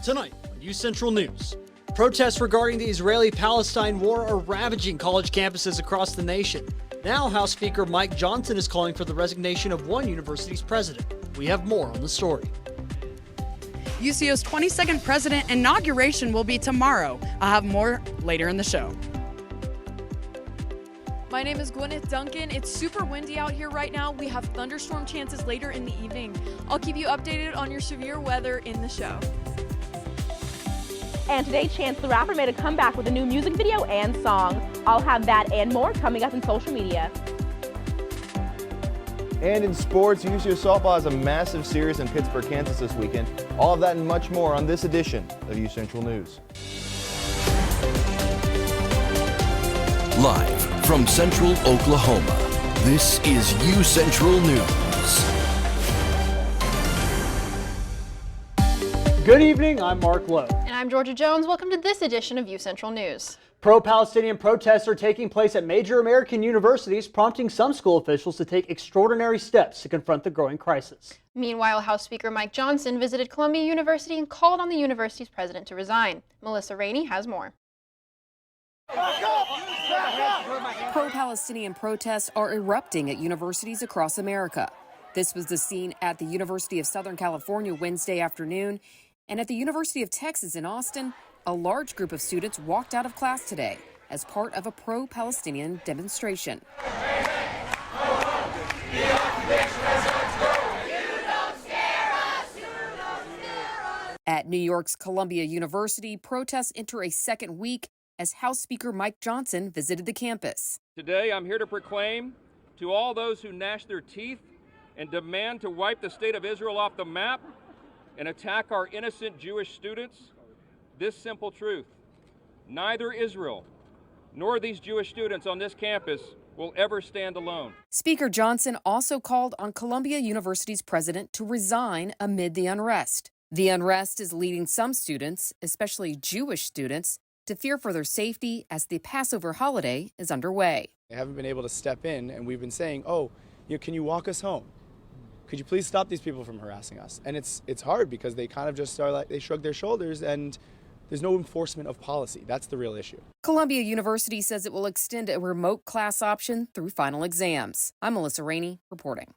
Tonight on UCentral News, protests regarding the Israeli-Palestine war are ravaging college campuses across the nation. Now House Speaker Mike Johnson is calling for the resignation of one university's president. We have more on the story. UCO's 22nd president inauguration will be tomorrow. I'll have more later in the show. My name is Gwyneth Duncan. It's super windy out here right now. We have thunderstorm chances later in the evening. I'll keep you updated on your severe weather in the show. And today, Chance the Rapper made a comeback with a new music video and song. I'll have that and more coming up in social media. And in sports, UCO softball has a massive series in Pittsburgh, Kansas this weekend. All of that and much more on this edition of UCentral News. Live from Central Oklahoma, this is UCentral News. Good evening, I'm Mark Lowe. And I'm Georgia Jones. Welcome to this edition of UCentral News. Pro-Palestinian protests are taking place at major American universities, prompting some school officials to take extraordinary steps to confront the growing crisis. Meanwhile, House Speaker Mike Johnson visited Columbia University and called on the university's president to resign. Melissa Rainey has more. Pro-Palestinian protests are erupting at universities across America. This was the scene at the University of Southern California Wednesday afternoon. And at the University of Texas in Austin, a large group of students walked out of class today as part of a pro-Palestinian demonstration. At New York's Columbia University, protests enter a second week as House Speaker Mike Johnson visited the campus. Today, I'm here to proclaim to all those who gnash their teeth and demand to wipe the state of Israel off the map and attack our innocent Jewish students, this simple truth: neither Israel nor these Jewish students on this campus will ever stand alone. Speaker Johnson also called on Columbia University's president to resign amid the unrest. The unrest is leading some students, especially Jewish students, to fear for their safety as the Passover holiday is underway. They haven't been able to step in, and we've been saying, can you walk us home? Could you please stop these people from harassing us? And it's hard because they kind of just are like, they shrug their shoulders and there's no enforcement of policy. That's the real issue. Columbia University says it will extend a remote class option through final exams. I'm Melissa Rainey reporting.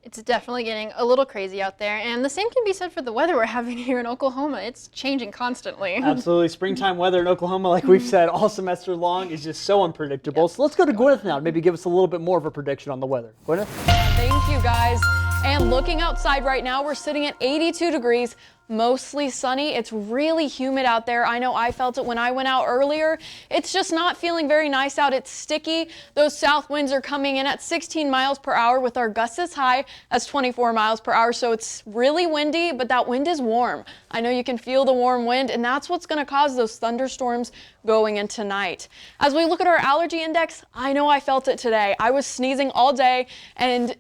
It's definitely getting a little crazy out there, and the same can be said for the weather we're having here in Oklahoma. It's changing constantly. Absolutely. Springtime weather in Oklahoma, like we've said all semester long, is just so unpredictable. Yep. So let's go to Gwyneth now to maybe give us a little bit more of a prediction on the weather. Gwyneth? Thank you, guys. And looking outside right now, we're sitting at 82 degrees, mostly sunny. It's really humid out there. I know I felt it when I went out earlier. It's just not feeling very nice out. It's sticky. Those south winds are coming in at 16 miles per hour with our gusts as high as 24 miles per hour. So it's really windy, but that wind is warm. I know you can feel the warm wind, and that's what's going to cause those thunderstorms going in tonight. As we look at our allergy index, I know I felt it today. I was sneezing all day, and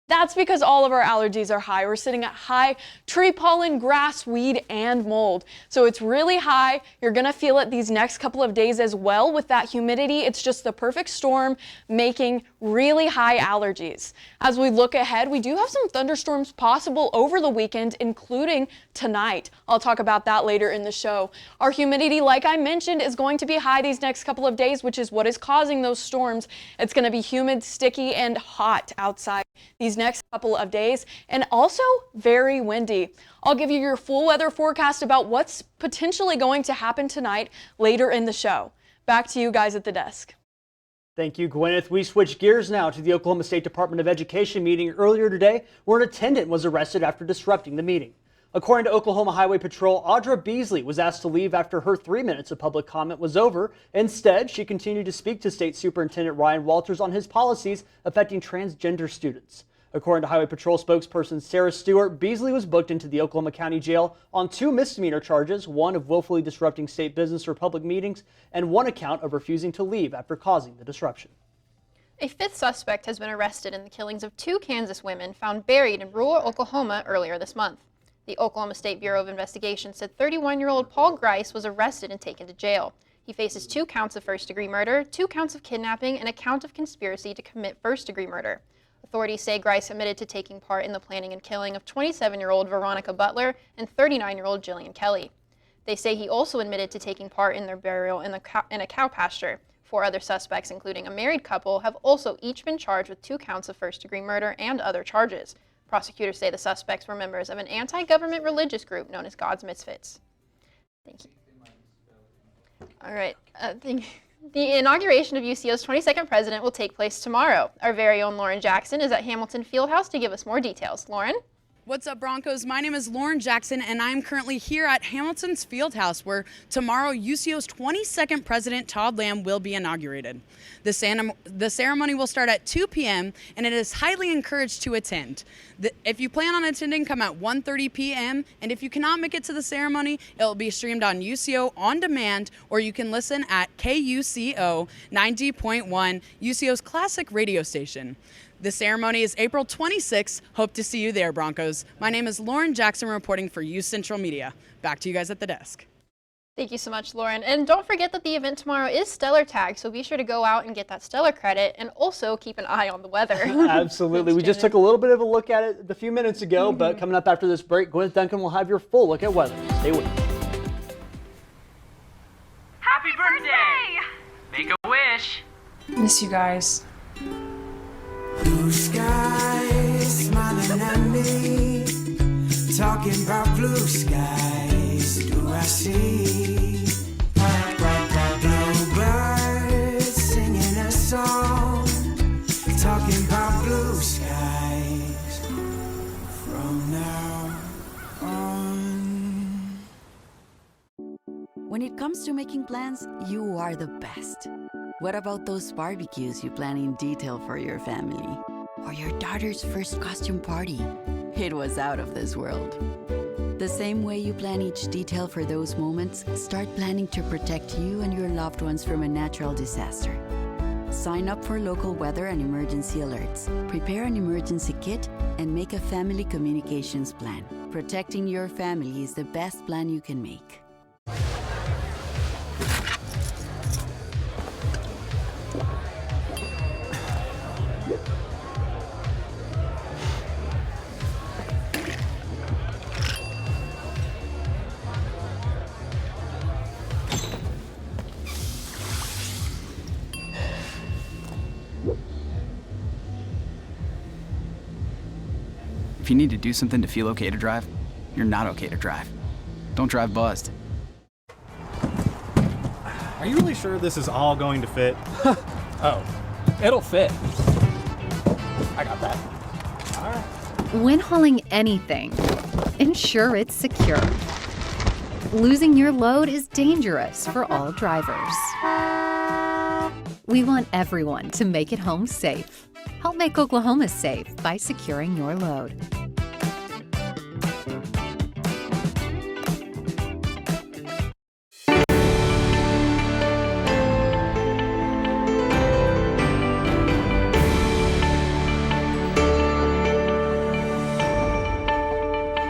that's because all of our allergies are high. We're sitting at high tree pollen, grass, weed, and mold. So it's really high. You're gonna feel it these next couple of days as well with that humidity. It's just the perfect storm making really high allergies. As we look ahead, we do have some thunderstorms possible over the weekend, including tonight. I'll talk about that later in the show. Our humidity, like I mentioned, is going to be high these next couple of days, which is what is causing those storms. It's gonna be humid, sticky, and hot outside these next couple of days, and also very windy. I'll give you your full weather forecast about what's potentially going to happen tonight later in the show. Back to you guys at the desk. Thank you, Gwyneth. We switch gears now to the Oklahoma State Department of Education meeting earlier today, where an attendant was arrested after disrupting the meeting. According to Oklahoma Highway Patrol, Audra Beasley was asked to leave after her 3 minutes of public comment was over. Instead, she continued to speak to State Superintendent Ryan Walters on his policies affecting transgender students. According to Highway Patrol spokesperson Sarah Stewart, Beasley was booked into the Oklahoma County Jail on 2 misdemeanor charges, one of willfully disrupting state business or public meetings, and one account of refusing to leave after causing the disruption. A fifth suspect has been arrested in the killings of 2 Kansas women found buried in rural Oklahoma earlier this month. The Oklahoma State Bureau of Investigation said 31-year-old Paul Grice was arrested and taken to jail. He faces 2 counts of first-degree murder, 2 counts of kidnapping, and a count of conspiracy to commit first-degree murder. Authorities say Grice admitted to taking part in the planning and killing of 27-year-old Veronica Butler and 39-year-old Jillian Kelly. They say he also admitted to taking part in their burial in a cow pasture. 4 other suspects, including a married couple, have also each been charged with 2 counts of first-degree murder and other charges. Prosecutors say the suspects were members of an anti-government religious group known as God's Misfits. Thank you. All right. The inauguration of UCO's 22nd president will take place tomorrow. Our very own Lauren Jackson is at Hamilton Fieldhouse to give us more details. Lauren? What's up, Broncos? My name is Lauren Jackson, and I'm currently here at Hamilton's Fieldhouse, where tomorrow UCO's 22nd president, Todd Lamb, will be inaugurated. The ceremony will start at 2 p.m., and it is highly encouraged to attend. If you plan on attending, come at 1:30 p.m., and if you cannot make it to the ceremony, it will be streamed on UCO On Demand, or you can listen at KUCO 90.1, UCO's classic radio station. The ceremony is April 26th. Hope to see you there, Broncos. My name is Lauren Jackson, reporting for UCentral Media. Back to you guys at the desk. Thank you so much, Lauren. And don't forget that the event tomorrow is Stellar Tag, so be sure to go out and get that Stellar credit, and also keep an eye on the weather. Absolutely. We just took a little bit of a look at it a few minutes ago, but coming up after this break, Gwyneth Duncan will have your full look at weather. Stay with us. Happy birthday! Make a wish. Miss you guys. Blue skies smiling at me, talking about blue skies. Do I see bluebirds singing a song, talking about blue skies from now on? When it comes to making plans, you are the best. What about those barbecues you plan in detail for your family? Or your daughter's first costume party? It was out of this world. The same way you plan each detail for those moments, start planning to protect you and your loved ones from a natural disaster. Sign up for local weather and emergency alerts. Prepare an emergency kit and make a family communications plan. Protecting your family is the best plan you can make. If you need to do something to feel okay to drive, you're not okay to drive. Don't drive buzzed. Are you really sure this is all going to fit? Oh, it'll fit. I got that. All right. When hauling anything, ensure it's secure. Losing your load is dangerous for all drivers. We want everyone to make it home safe. Help make Oklahoma safe by securing your load.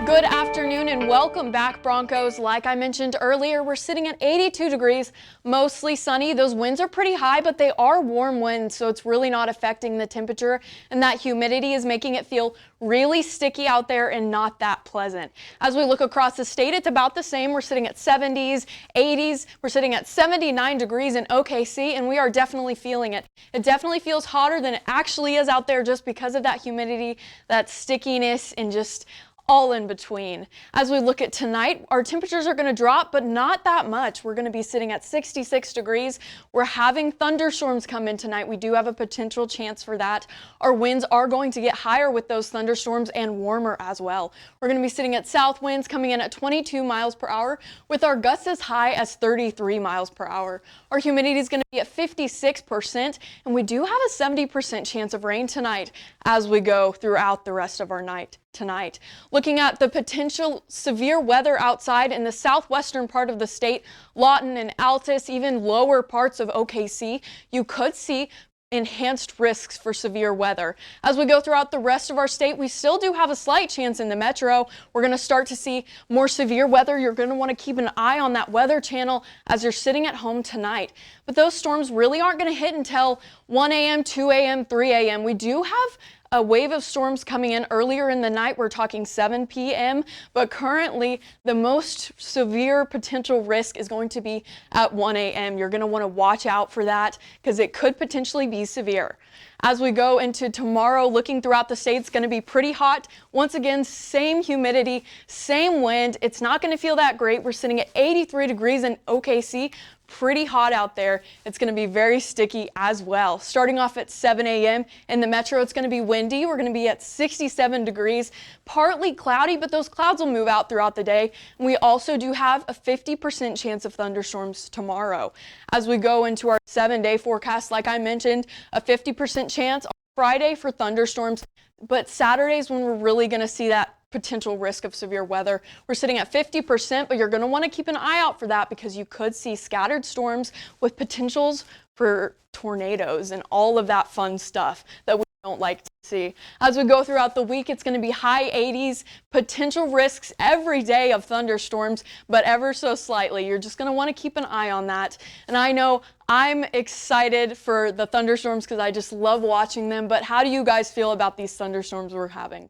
Good afternoon and welcome back, Broncos. Like I mentioned earlier, we're sitting at 82 degrees, mostly sunny. Those winds are pretty high, but they are warm winds, so it's really not affecting the temperature, and that humidity is making it feel really sticky out there and not that pleasant. As we look across the state, it's about the same. We're sitting at 70s, 80s. We're sitting at 79 degrees in OKC, and we are definitely feeling it. It definitely feels hotter than it actually is out there just because of that humidity, that stickiness, and just all in between. As we look at tonight, our temperatures are going to drop, but not that much. We're going to be sitting at 66 degrees. We're having thunderstorms come in tonight. We do have a potential chance for that. Our winds are going to get higher with those thunderstorms and warmer as well. We're going to be sitting at south winds coming in at 22 miles per hour with our gusts as high as 33 miles per hour. Our humidity is going to be at 56%, and we do have a 70% chance of rain tonight as we go throughout the rest of our night tonight. Looking at the potential severe weather outside in the southwestern part of the state, Lawton and Altus, even lower parts of OKC, you could see enhanced risks for severe weather. As we go throughout the rest of our state, we still do have a slight chance in the metro. We're going to start to see more severe weather. You're going to want to keep an eye on that weather channel as you're sitting at home tonight. But those storms really aren't going to hit until 1 a.m., 2 a.m., 3 a.m. We do have a wave of storms coming in earlier in the night. We're talking 7 p.m. But currently, the most severe potential risk is going to be at 1 a.m. You're going to want to watch out for that because it could potentially be severe. As we go into tomorrow, looking throughout the state, it's going to be pretty hot. Once again, same humidity, same wind. It's not going to feel that great. We're sitting at 83 degrees in OKC. Pretty hot out there. It's going to be very sticky as well. Starting off at 7 a.m. in the metro, it's going to be windy. We're going to be at 67 degrees, partly cloudy, but those clouds will move out throughout the day. And we also do have a 50% chance of thunderstorms tomorrow. As we go into our 7-day forecast, like I mentioned, a 50% chance on Friday for thunderstorms, but Saturday's when we're really going to see that potential risk of severe weather. We're sitting at 50%, but you're going to want to keep an eye out for that because you could see scattered storms with potentials for tornadoes and all of that fun stuff that we don't like to see. As we go throughout the week, it's going to be high 80s, potential risks every day of thunderstorms, but ever so slightly. You're just going to want to keep an eye on that. And I know I'm excited for the thunderstorms because I just love watching them, but how do you guys feel about these thunderstorms we're having?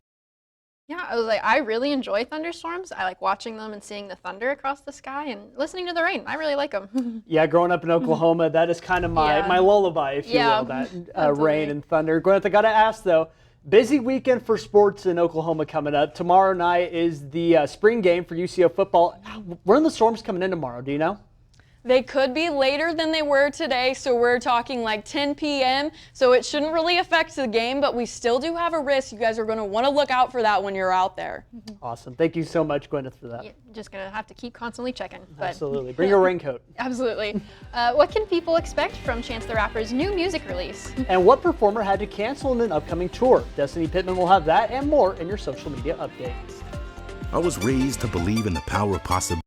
Yeah, I really enjoy thunderstorms. I like watching them and seeing the thunder across the sky and listening to the rain. I really like them. Yeah, growing up in Oklahoma, that is kind of my lullaby, if you will, that rain and thunder. Gwyneth, I got to ask, though, busy weekend for sports in Oklahoma coming up. Tomorrow night is the spring game for UCO football. When are the storms coming in tomorrow? Do you know? They could be later than they were today, so we're talking like 10 p.m., so it shouldn't really affect the game, but we still do have a risk. You guys are going to want to look out for that when you're out there. Awesome. Thank you so much, Gwyneth, for that. You're just going to have to keep constantly checking. But absolutely. Bring your raincoat. Absolutely. What can people expect from Chance the Rapper's new music release? And what performer had to cancel in an upcoming tour? Destiny Pittman will have that and more in your social media updates. I was raised to believe in the power of possibility,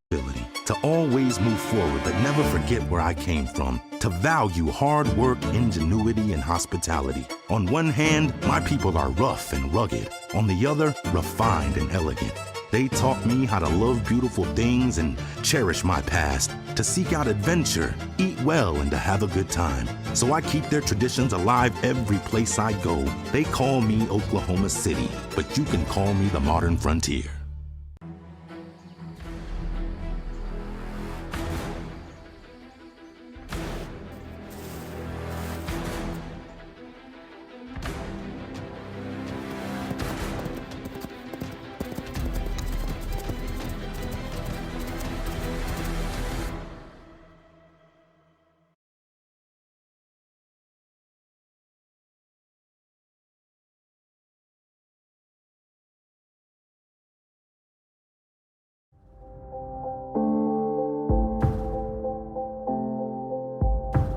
to always move forward but never forget where I came from, to value hard work, ingenuity, and hospitality. On one hand, my people are rough and rugged. On the other, refined and elegant. They taught me how to love beautiful things and cherish my past, to seek out adventure, eat well, and to have a good time. So I keep their traditions alive every place I go. They call me Oklahoma City, but you can call me the modern frontier.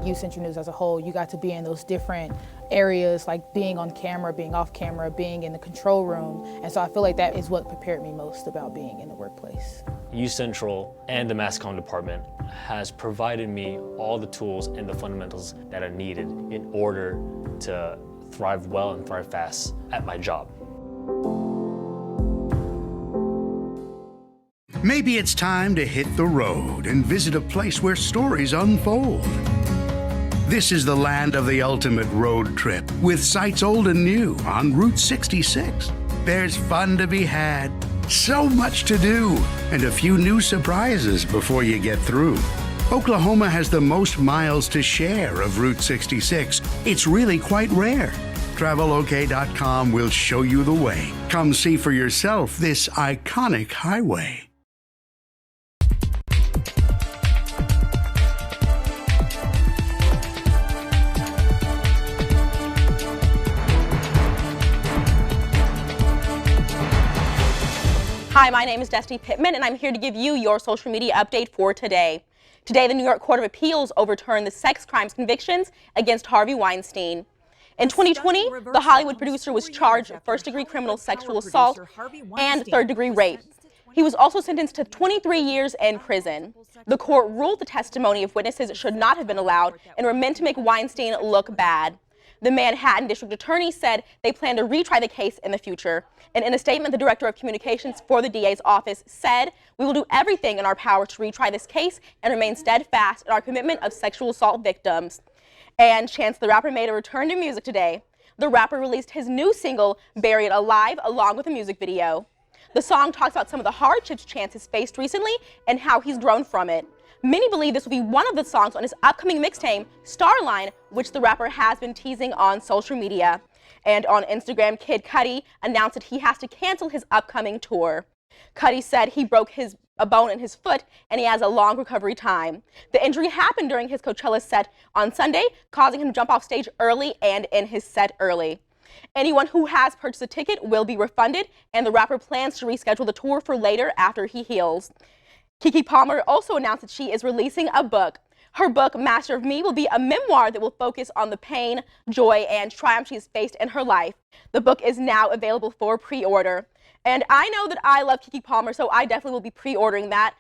UCentral News as a whole, you got to be in those different areas, like being on camera, being off camera, being in the control room. And so I feel like that is what prepared me most about being in the workplace. UCentral and the mass comm department has provided me all the tools and the fundamentals that are needed in order to thrive well and thrive fast at my job. Maybe it's time to hit the road and visit a place where stories unfold. This is the land of the ultimate road trip, with sights old and new on Route 66. There's fun to be had, so much to do, and a few new surprises before you get through. Oklahoma has the most miles to share of Route 66. It's really quite rare. TravelOK.com will show you the way. Come see for yourself this iconic highway. Hi, my name is Destiny Pittman, and I'm here to give you your social media update for today. Today, the New York Court of Appeals overturned the sex crimes convictions against Harvey Weinstein. In 2020, the Hollywood producer was charged with first-degree criminal sexual assault and third-degree rape. He was also sentenced to 23 years in prison. The court ruled the testimony of witnesses should not have been allowed and were meant to make Weinstein look bad. The Manhattan District Attorney said they plan to retry the case in the future. And in a statement, the Director of Communications for the DA's office said, "We will do everything in our power to retry this case and remain steadfast in our commitment of sexual assault victims." And Chance the Rapper made a return to music today. the rapper released his new single, Buried Alive, along with a music video. The song talks about some of the hardships Chance has faced recently and how he's grown from it. Many believe this will be one of the songs on his upcoming mixtape, Starline, which the rapper has been teasing on social media. And on Instagram, Kid Cudi announced that he has to cancel his upcoming tour. Cudi said he broke a bone in his foot and he has a long recovery time. The injury happened during his Coachella set on Sunday, causing him to jump off stage early and end his set early. Anyone who has purchased a ticket will be refunded, and the rapper plans to reschedule the tour for later after he heals. Keke Palmer also announced that she is releasing a book. Her book, Master of Me, will be a memoir that will focus on the pain, joy, and triumph she's faced in her life. The book is now available for pre-order. And I know that I love Keke Palmer, so I definitely will be pre-ordering that.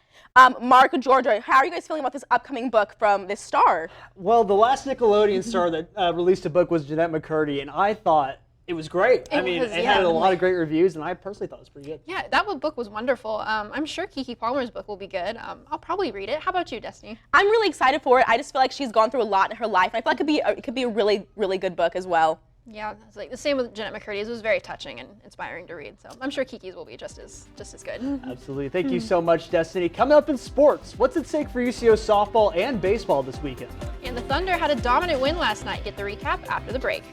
Mark, Georgia, how are you guys feeling about this upcoming book from this star? Well, the last Nickelodeon star that released a book was Jeanette McCurdy, and I thought it was great. It had a lot of great reviews, and I personally thought it was pretty good. Yeah, that book was wonderful. I'm sure Keke Palmer's book will be good. I'll probably read it. How about you, Destiny? I'm really excited for it. I just feel like she's gone through a lot in her life, and I feel like it could be a really, really good book as well. Yeah, it's like the same with Jeanette McCurdy's. It was very touching and inspiring to read. So I'm sure Keke's will be just as good. Absolutely. Thank you so much, Destiny. Coming up in sports, what's at stake for UCO softball and baseball this weekend? And the Thunder had a dominant win last night. Get the recap after the break.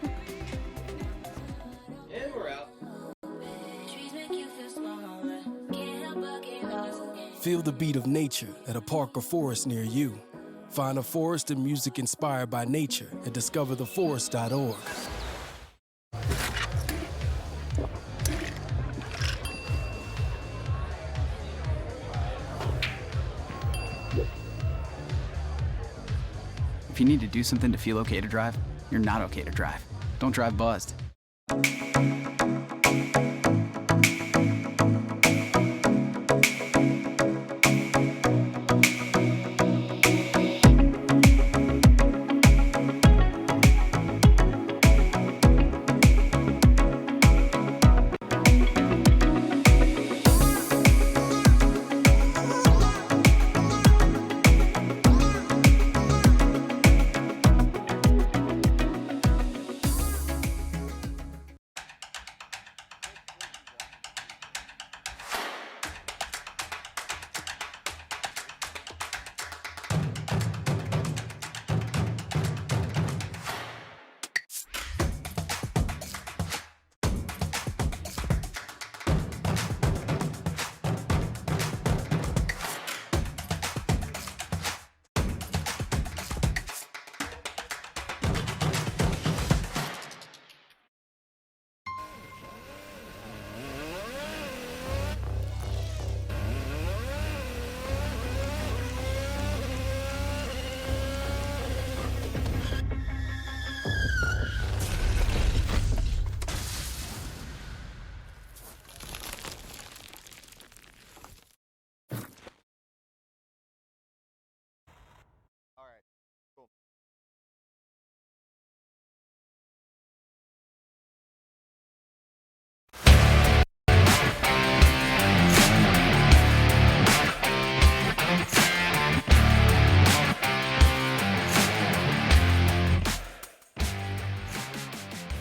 And we're out. Feel the beat of nature at a park or forest near you. Find a forest and music inspired by nature at discovertheforest.org. If you need to do something to feel okay to drive, you're not okay to drive. Don't drive buzzed.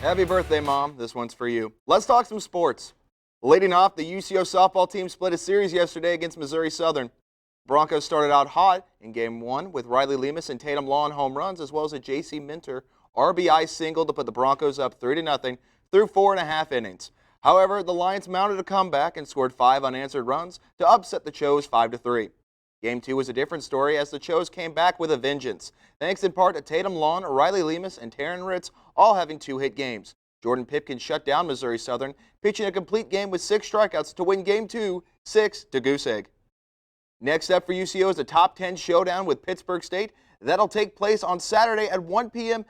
Happy birthday, Mom. This one's for you. Let's talk some sports. Leading off, the UCO softball team split a series yesterday against Missouri Southern. Broncos started out hot in Game 1 with Riley Lemus and Tatum Law on home runs, as well as a J.C. Minter RBI single to put the Broncos up 3-0 through 4.5 innings. However, the Lions mounted a comeback and scored 5 unanswered runs to upset the Chos 5-3. Game 2 was a different story as the Chos came back with a vengeance, thanks in part to Tatum Law, Riley Lemus, and Taryn Ritz all having 2-hit games. Jordan Pipkin shut down Missouri Southern, pitching a complete game with 6 strikeouts to win Game 2, 6-goose egg. Next up for UCO is a top 10 showdown with Pittsburg State. That'll take place on Saturday at 1 p.m.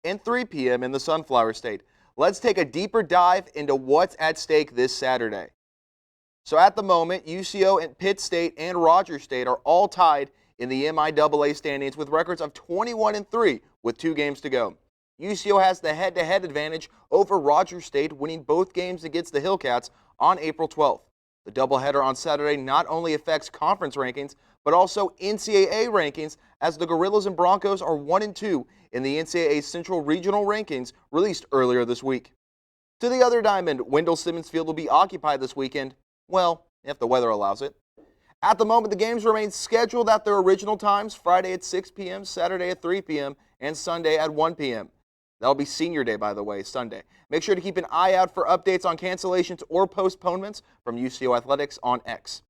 and 3 p.m. in the Sunflower State. Let's take a deeper dive into what's at stake this Saturday. So at the moment, UCO and Pitt State and Rogers State are all tied in the MIAA standings with records of 21-3 with 2 games to go. UCO has the head-to-head advantage over Rogers State, winning both games against the Hillcats on April 12th. The doubleheader on Saturday not only affects conference rankings, but also NCAA rankings, as the Gorillas and Broncos are 1 and 2 in the NCAA Central Regional rankings released earlier this week. To the other diamond, Wendell Simmons Field will be occupied this weekend. Well, if the weather allows it. At the moment, the games remain scheduled at their original times, Friday at 6 p.m., Saturday at 3 p.m., and Sunday at 1 p.m. That'll be Senior Day, by the way, Sunday. Make sure to keep an eye out for updates on cancellations or postponements from UCO Athletics on X.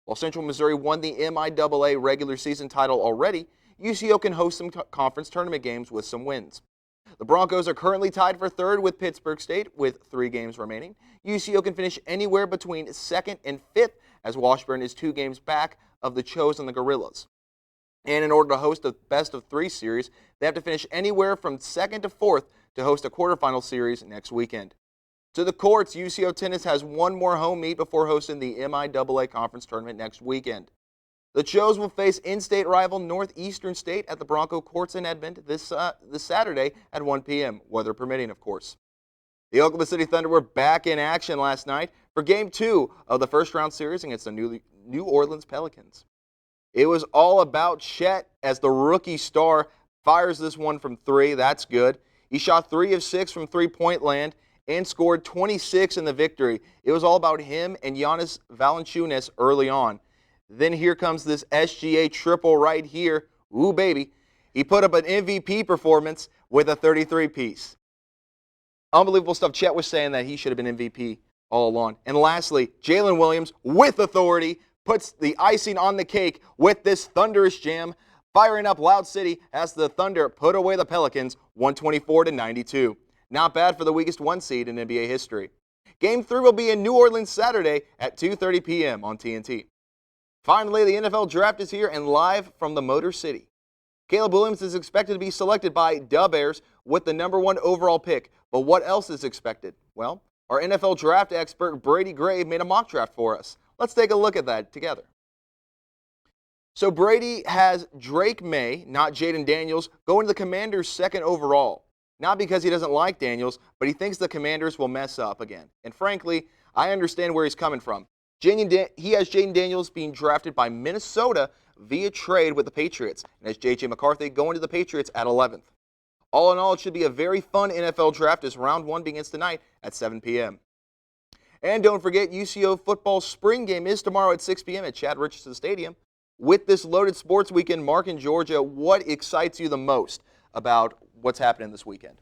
While Central Missouri won the MIAA regular season title already, UCO can host some conference tournament games with some wins. The Broncos are currently tied for third with Pittsburgh State with 3 games remaining. UCO can finish anywhere between 2nd and 5th, as Washburn is 2 games back of the Chosen the Gorillas. And in order to host a best-of-3 series, they have to finish anywhere from 2nd to 4th to host a quarterfinal series next weekend. To the courts, UCO Tennis has one more home meet before hosting the MIAA Conference Tournament next weekend. The Chos will face in-state rival Northeastern State at the Bronco Courts in Edmond this Saturday at 1 p.m., weather permitting, of course. The Oklahoma City Thunder were back in action last night for Game 2 of the first-round series against the New Orleans Pelicans. It was all about Chet as the rookie star fires this one from 3. That's good. He shot 3 of 6 from three-point land and scored 26 in the victory. It was all about him and Giannis Valanciunas early on. Then here comes this SGA triple right here. Ooh, baby. He put up an MVP performance with a 33-piece. Unbelievable stuff. Chet was saying that he should have been MVP all along. And lastly, Jalen Williams, with authority, puts the icing on the cake with this thunderous jam, firing up Loud City as the Thunder put away the Pelicans 124-92. Not bad for the weakest 1 seed in NBA history. Game 3 will be in New Orleans Saturday at 2:30 p.m. on TNT. Finally, the NFL Draft is here and live from the Motor City. Caleb Williams is expected to be selected by Dub Bears with the number 1 overall pick. But what else is expected? Well, our NFL draft expert Brady Gray made a mock draft for us. Let's take a look at that together. So Brady has Drake May, not Jaden Daniels, going to the Commanders 2nd overall. Not because he doesn't like Daniels, but he thinks the Commanders will mess up again. And frankly, I understand where he's coming from. He has Jaden Daniels being drafted by Minnesota via trade with the Patriots, and has J.J. McCarthy going to the Patriots at 11th. All in all, it should be a very fun NFL draft as round 1 begins tonight at 7 p.m. And don't forget, UCO football spring game is tomorrow at 6 p.m. at Chad Richardson Stadium. With this loaded sports weekend, Mark in Georgia, what excites you the most about what's happening this weekend?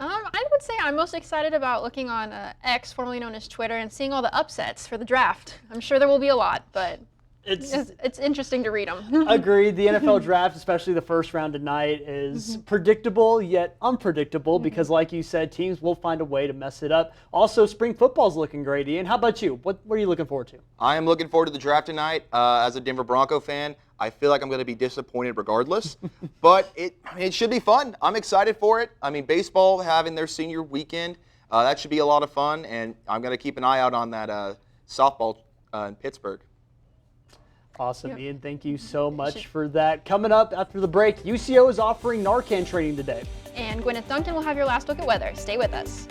I would say I'm most excited about looking on X, formerly known as Twitter, and seeing all the upsets for the draft. I'm sure there will be a lot, but it's interesting to read them. Agreed. The NFL draft, especially the first round tonight, is predictable yet unpredictable because, like you said, teams will find a way to mess it up. Also, spring football's looking great. Ian, how about you? What are you looking forward to? I am looking forward to the draft tonight. As a Denver Bronco fan, I feel like I'm going to be disappointed regardless, but it should be fun. I'm excited for it. I mean, baseball having their senior weekend, that should be a lot of fun, and I'm going to keep an eye out on that softball in Pittsburgh. Awesome, Ian. Thank you so much for that. Coming up after the break, UCO is offering Narcan training today. And Gwyneth Duncan will have your last look at weather. Stay with us.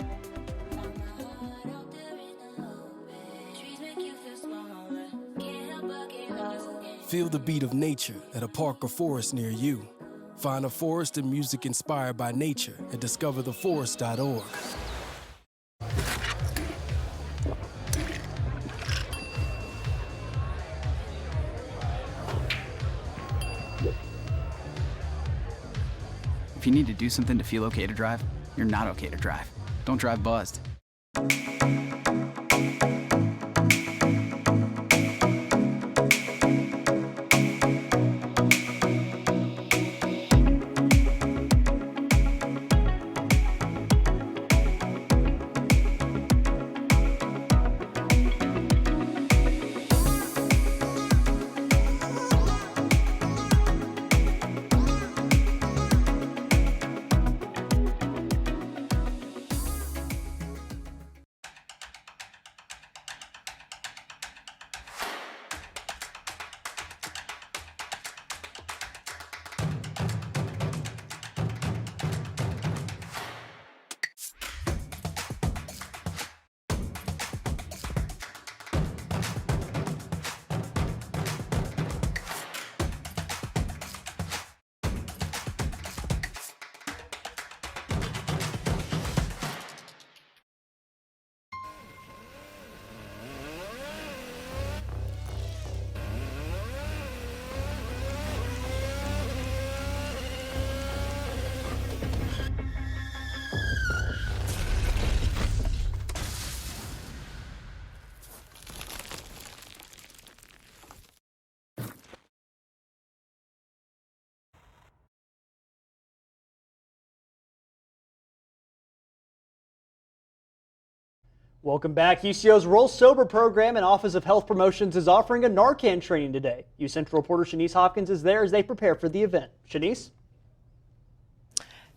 Feel the beat of nature at a park or forest near you. Find a forest and music inspired by nature at discovertheforest.org. If you need to do something to feel okay to drive, you're not okay to drive. Don't drive buzzed. Welcome back. UCO's Roll Sober program and Office of Health Promotions is offering a Narcan training today. UCentral reporter Shanice Hopkins is there as they prepare for the event. Shanice?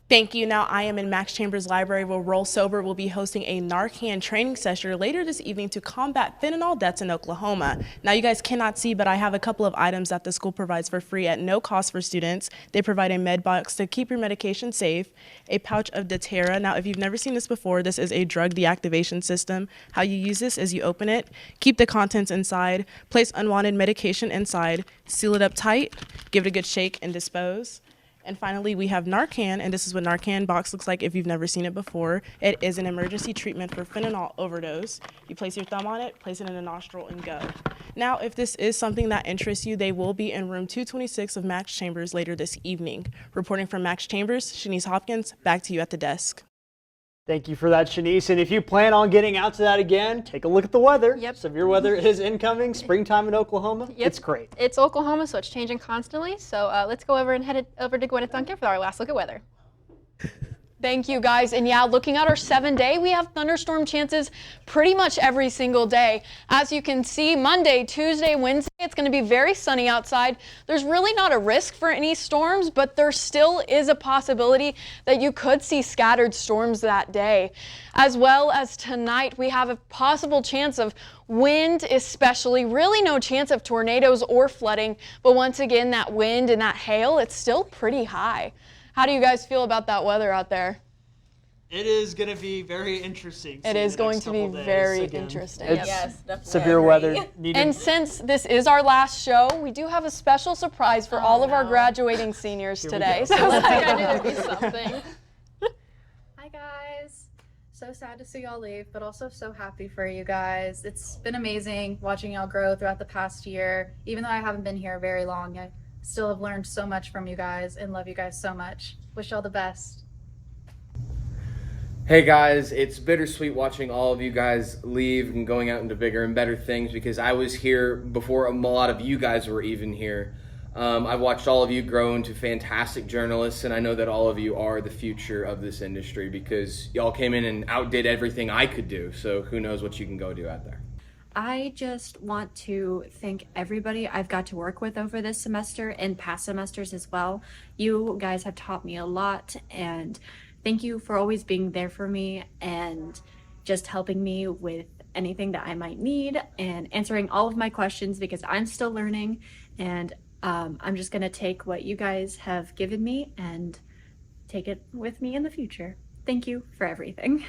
Thank you. Now I am in Max Chambers Library where Roll Sober will be hosting a Narcan training session later this evening to combat fentanyl deaths in Oklahoma. Now you guys cannot see, but I have a couple of items that the school provides for free at no cost for students. They provide a med box to keep your medication safe, a pouch of Datera. Now if you've never seen this before, this is a drug deactivation system. How you use this is you open it, keep the contents inside, place unwanted medication inside, seal it up tight, give it a good shake and dispose. And finally, we have Narcan, and this is what Narcan box looks like if you've never seen it before. It is an emergency treatment for fentanyl overdose. You place your thumb on it, place it in a nostril, and go. Now, if this is something that interests you, they will be in room 226 of Max Chambers later this evening. Reporting from Max Chambers, Shanice Hopkins, back to you at the desk. Thank you for that, Shanice. And if you plan on getting out to that again, take a look at the weather. Yep. Severe weather is incoming. Springtime in Oklahoma. Yep. It's great. It's Oklahoma, so it's changing constantly. So let's go over and head over to Gwyneth Duncan for our last look at weather. Thank you, guys. And yeah, looking at our 7-day, we have thunderstorm chances pretty much every single day. As you can see, Monday, Tuesday, Wednesday, it's going to be very sunny outside. There's really not a risk for any storms, but there still is a possibility that you could see scattered storms that day. As well as tonight, we have a possible chance of wind, especially. Really no chance of tornadoes or flooding, but once again, that wind and that hail, it's still pretty high. How do you guys feel about that weather out there? It is going to be very interesting. It is going to be very interesting. It's Yes, definitely. severe weather needed. And since this is our last show, we do have a special surprise for all of our graduating seniors today. So let's I knew there'd be something. Hi guys. So sad to see y'all leave, but also so happy for you guys. It's been amazing watching y'all grow throughout the past year. Even though I haven't been here very long, I still have learned so much from you guys and love you guys so much. Wish y'all the best. Hey guys, it's bittersweet watching all of you guys leave and going out into bigger and better things because I was here before a lot of you guys were even here. I've watched all of you grow into fantastic journalists, and I know that all of you are the future of this industry because y'all came in and outdid everything I could do, so who knows what you can go do out there. I just want to thank everybody I've got to work with over this semester and past semesters as well. You guys have taught me a lot, and thank you for always being there for me and just helping me with anything that I might need and answering all of my questions because I'm still learning, and I'm just gonna take what you guys have given me and take it with me in the future. Thank you for everything.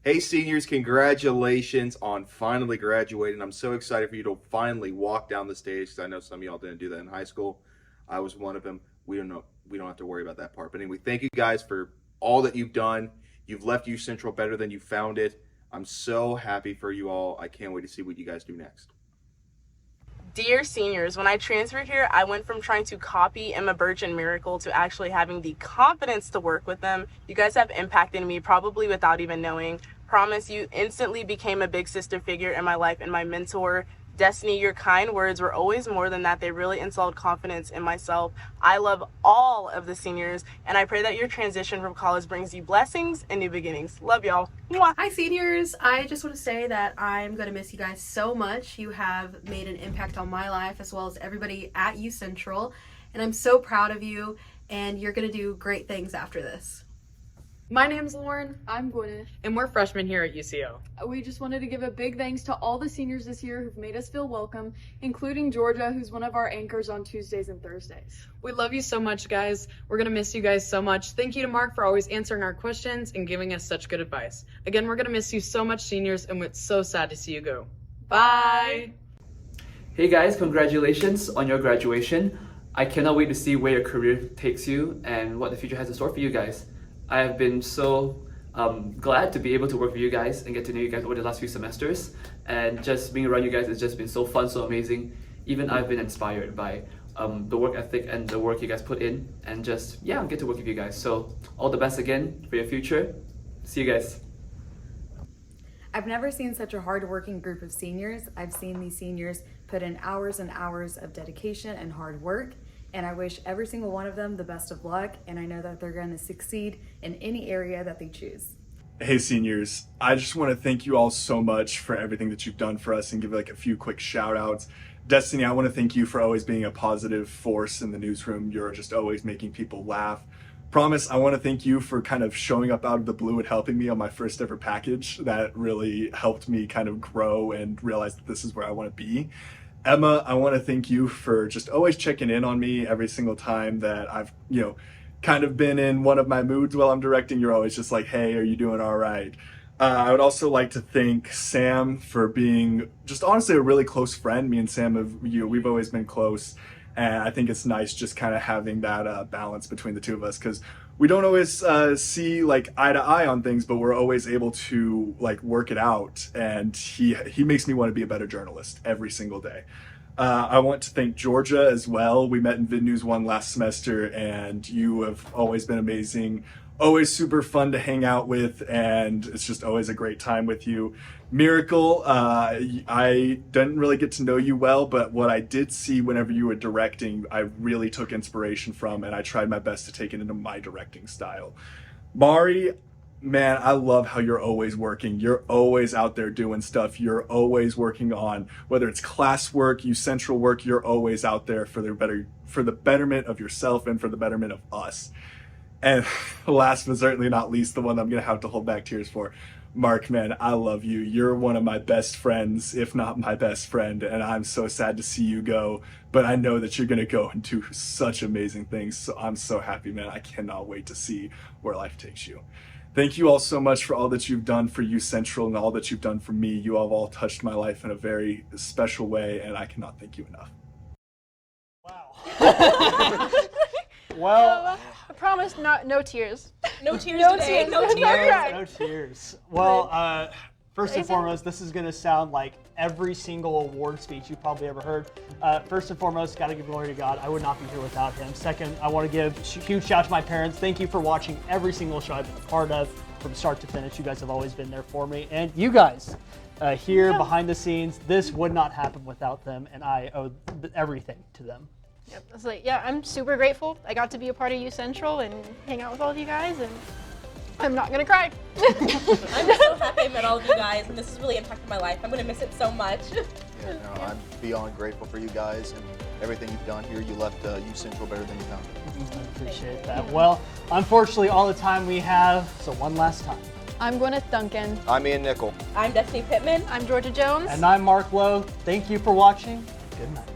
Hey seniors, congratulations on finally graduating. I'm so excited for you to finally walk down the stage because I know some of y'all didn't do that in high school. I was one of them. We don't have to worry about that part. But anyway, thank you guys for all that you've done. You've left UCentral better than you found it. I'm so happy for you all. I can't wait to see what you guys do next. Dear seniors, when I transferred here, I went from trying to copy Emma Birch and Miracle to actually having the confidence to work with them. You guys have impacted me probably without even knowing. Promise, you instantly became a big sister figure in my life and my mentor. Destiny, your kind words were always more than that. They really installed confidence in myself. I love all of the seniors, and I pray that your transition from college brings you blessings and new beginnings. Love y'all. Mwah. Hi seniors, I just want to say that I'm going to miss you guys so much. You have made an impact on my life as well as everybody at UCentral, and I'm so proud of you, and you're going to do great things after this. My name's Lauren. I'm Gwyneth. And we're freshmen here at UCO. We just wanted to give a big thanks to all the seniors this year who've made us feel welcome, including Georgia, who's one of our anchors on Tuesdays and Thursdays. We love you so much, guys. We're going to miss you guys so much. Thank you to Mark for always answering our questions and giving us such good advice. Again, we're going to miss you so much, seniors, and it's so sad to see you go. Bye! Hey guys, congratulations on your graduation. I cannot wait to see where your career takes you and what the future has in store for you guys. I have been so glad to be able to work with you guys and get to know you guys over the last few semesters, and just being around you guys has just been so fun, so amazing. Even I've been inspired by the work ethic and the work you guys put in, and just get to work with you guys. So all the best again for your future. See you guys. I've never seen such a hard-working group of seniors. I've seen these seniors put in hours and hours of dedication and hard work, and I wish every single one of them the best of luck, and I know that they're going to succeed in any area that they choose. Hey seniors, I just want to thank you all so much for everything that you've done for us and give like a few quick shout outs. Destiny, I want to thank you for always being a positive force in the newsroom. You're just always making people laugh. Promise, I want to thank you for kind of showing up out of the blue and helping me on my first ever package. That really helped me kind of grow and realize that this is where I want to be. Emma, I want to thank you for just always checking in on me every single time that I've, kind of been in one of my moods while I'm directing. You're always just like, hey, are you doing all right? I would also like to thank Sam for being just honestly a really close friend. Me and Sam we've always been close. And I think it's nice just kind of having that balance between the two of us, because we don't always see like eye to eye on things, but we're always able to like work it out. And he makes me want to be a better journalist every single day. I want to thank Georgia as well. We met in Vid News 1 last semester, and you have always been amazing, always super fun to hang out with, and it's just always a great time with you. Miracle, I didn't really get to know you well, but what I did see whenever you were directing, I really took inspiration from, and I tried my best to take it into my directing style. Mari, man, I love how you're always working. You're always out there doing stuff. You're always working on, whether it's classwork, UCentral work, you're always out there for the betterment of yourself and for the betterment of us. And last but certainly not least, the one I'm going to have to hold back tears for, Mark, man, I love you. You're one of my best friends, if not my best friend, and I'm so sad to see you go, but I know that you're going to go and do such amazing things, so I'm so happy, man. I cannot wait to see where life takes you. Thank you all so much for all that you've done for UCentral and all that you've done for me. You have all touched my life in a very special way, and I cannot thank you enough. Well, I promise no tears. No tears No today. tears. No No tears. crying. No tears. Well, first and foremost, this is going to sound like every single award speech you've probably ever heard. First and foremost, got to give glory to God. I would not be here without him. Second, I want to give a huge shout out to my parents. Thank you for watching every single show I've been a part of from start to finish. You guys have always been there for me. And you guys here behind the scenes, this would not happen without them, and I owe everything to them. Yep. It's like, yeah, I'm super grateful. I got to be a part of UCentral and hang out with all of you guys, and I'm not gonna cry. I'm just so happy I met all of you guys, and this has really impacted my life. I'm gonna miss it so much. Yeah, no, I'm beyond grateful for you guys and everything you've done here. You left UCentral better than you found it. I appreciate that. Well, unfortunately, all the time we have, so one last time. I'm Gwyneth Duncan. I'm Ian Nickel. I'm Destiny Pittman. I'm Georgia Jones. And I'm Mark Lowe. Thank you for watching. Good night.